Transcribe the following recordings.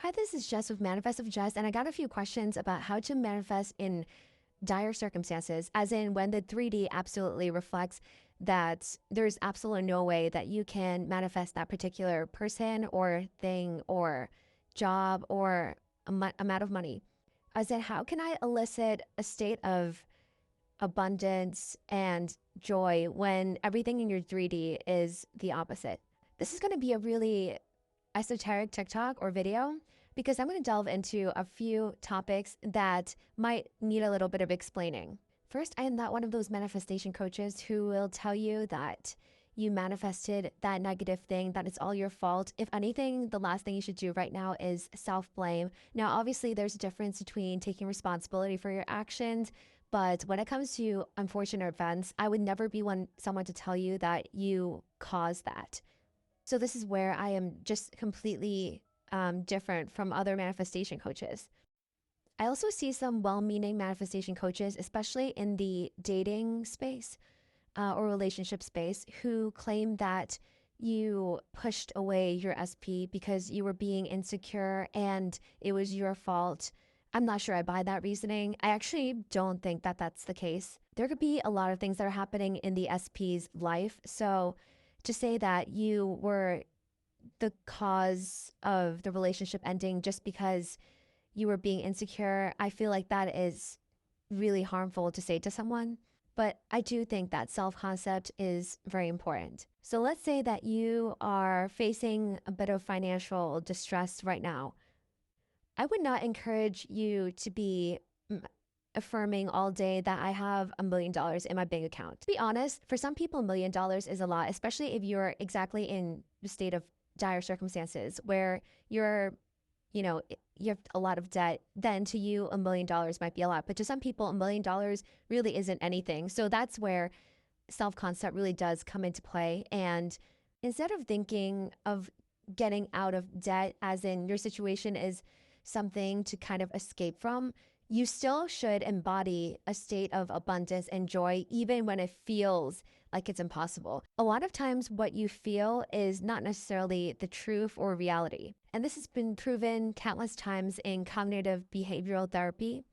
Hi, this is Jess with Manifest of Jess, and I got a few questions about how to manifest in dire circumstances, as in when the 3D absolutely reflects that there's absolutely no way that you can manifest that particular person or thing or job or amount of money. As in, how can I elicit a state of abundance and joy when everything in your 3D is the opposite? This is going to be a really esoteric TikTok or video because I'm going to delve into a few topics that might need a little bit of explaining. First, I am not one of those manifestation coaches who will tell you that you manifested that negative thing, that it's all your fault. If anything, the last thing you should do right now is self blame. Now, obviously, there's a difference between taking responsibility for your actions. But when it comes to unfortunate events, I would never be someone to tell you that you caused that. So this is where I am just completely different from other manifestation coaches. I also see some well-meaning manifestation coaches, especially in the dating space or relationship space, who claim that you pushed away your SP because you were being insecure and it was your fault. I'm not sure I buy that reasoning. I actually don't think that that's the case. There could be a lot of things that are happening in the SP's life. So to say that you were the cause of the relationship ending just because you were being insecure, I feel like that is really harmful to say to someone. But I do think that self concept is very important. So let's say that you are facing a bit of financial distress right now. I would not encourage you to be affirming all day that I have $1 million in my bank account. To be honest, for some people, $1 million is a lot, especially if you're exactly in the state of dire circumstances where you have a lot of debt. Then to you, $1 million might be a lot. But to some people, $1 million really isn't anything. So that's where self concept really does come into play. And instead of thinking of getting out of debt, as in your situation is something to kind of escape from, you still should embody a state of abundance and joy, even when it feels like it's impossible. A lot of times, what you feel is not necessarily the truth or reality. And this has been proven countless times in cognitive behavioral therapy,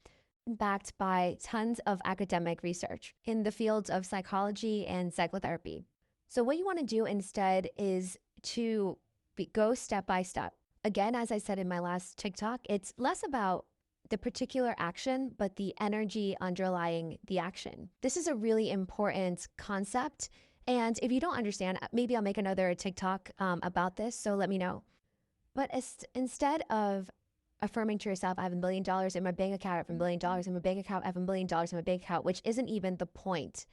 backed by tons of academic research in the fields of psychology and psychotherapy. So, what you want to do instead is to go step by step. Again, as I said in my last TikTok, it's less about the particular action, but the energy underlying the action. This is a really important concept. And if you don't understand, maybe I'll make another TikTok about this. So let me know. But instead of affirming to yourself, I have $1 million in my bank account, I have $1 million in my bank account, I have $1 million in my bank account, which isn't even the point.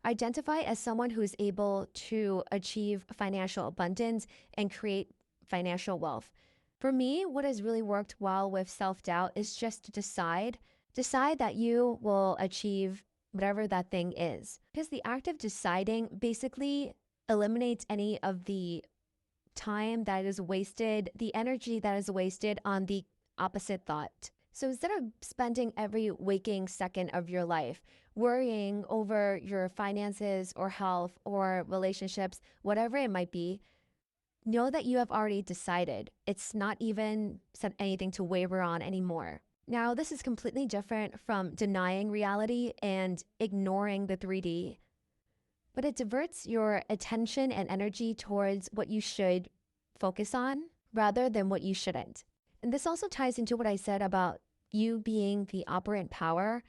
Identify as someone who is able to achieve financial abundance and create financial wealth. For me, what has really worked well with self-doubt is just to decide that you will achieve whatever that thing is. Because the act of deciding basically eliminates any of the time that is wasted, the energy that is wasted on the opposite thought. So instead of spending every waking second of your life worrying over your finances or health or relationships, whatever it might be, know that you have already decided. It's not even said anything to waver on anymore. Now, this is completely different from denying reality and ignoring the 3D, but it diverts your attention and energy towards what you should focus on rather than what you shouldn't. And this also ties into what I said about you being the operant power,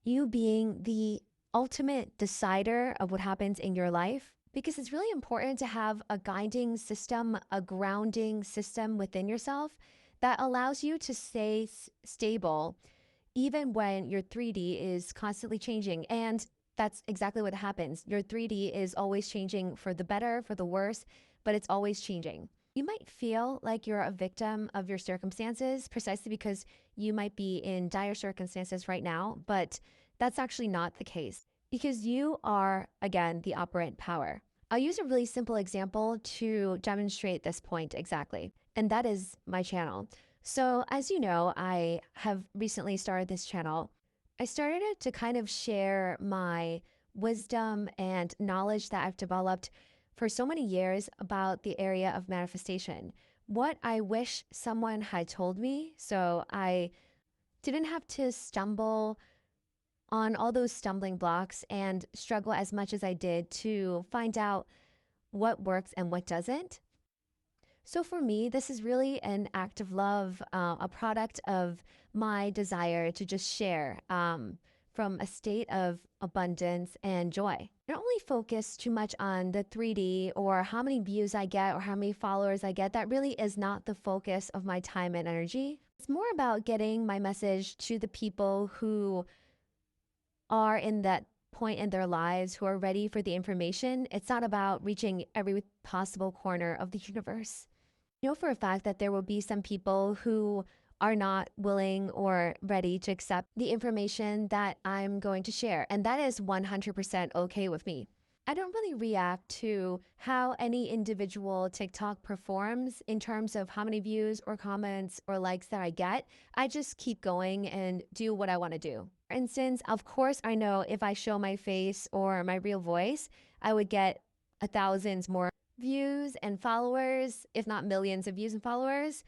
you being the ultimate decider of what happens in your life. Because it's really important to have a guiding system, a grounding system within yourself that allows you to stay stable even when your 3D is constantly changing. And that's exactly what happens. Your 3D is always changing for the better, for the worse, but it's always changing. You might feel like you're a victim of your circumstances precisely because you might be in dire circumstances right now, but that's actually not the case. Because you are, again, the operant power. I'll use a really simple example to demonstrate this point exactly, and that is my channel. So as you know, I have recently started this channel. I started it to kind of share my wisdom and knowledge that I've developed for so many years about the area of manifestation, what I wish someone had told me so I didn't have to stumble on all those stumbling blocks and struggle as much as I did to find out what works and what doesn't. So for me, this is really an act of love, a product of my desire to just share from a state of abundance and joy. I don't really focus too much on the 3D or how many views I get or how many followers I get. That really is not the focus of my time and energy. It's more about getting my message to the people who are in that point in their lives, who are ready for the information. It's not about reaching every possible corner of the universe. I know for a fact that there will be some people who are not willing or ready to accept the information that I'm going to share, and that is 100% okay with me. I don't really react to how any individual TikTok performs in terms of how many views or comments or likes that I get. I just keep going and do what I want to do. For instance, of course, I know if I show my face or my real voice, I would get thousands more views and followers, if not millions of views and followers.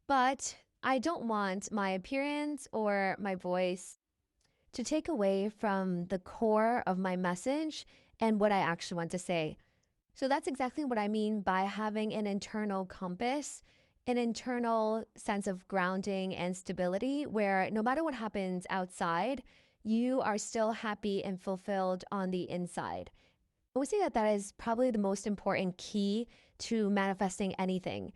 But I don't want my appearance or my voice to take away from the core of my message and what I actually want to say. So that's exactly what I mean by having an internal compass, an internal sense of grounding and stability, where no matter what happens outside, you are still happy and fulfilled on the inside. I would say that that is probably the most important key to manifesting anything.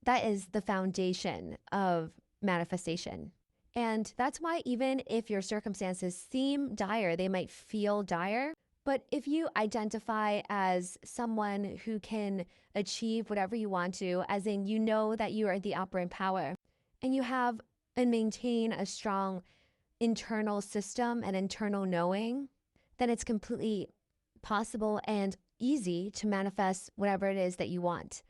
That is the foundation of manifestation. And that's why, even if your circumstances seem dire, they might feel dire. But if you identify as someone who can achieve whatever you want to, as in you know that you are the operant power, and you have and maintain a strong internal system and internal knowing, then it's completely possible and easy to manifest whatever it is that you want.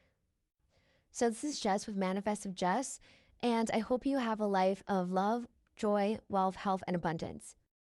So this is Jess with Manifest of Jess, and I hope you have a life of love, joy, wealth, health, and abundance.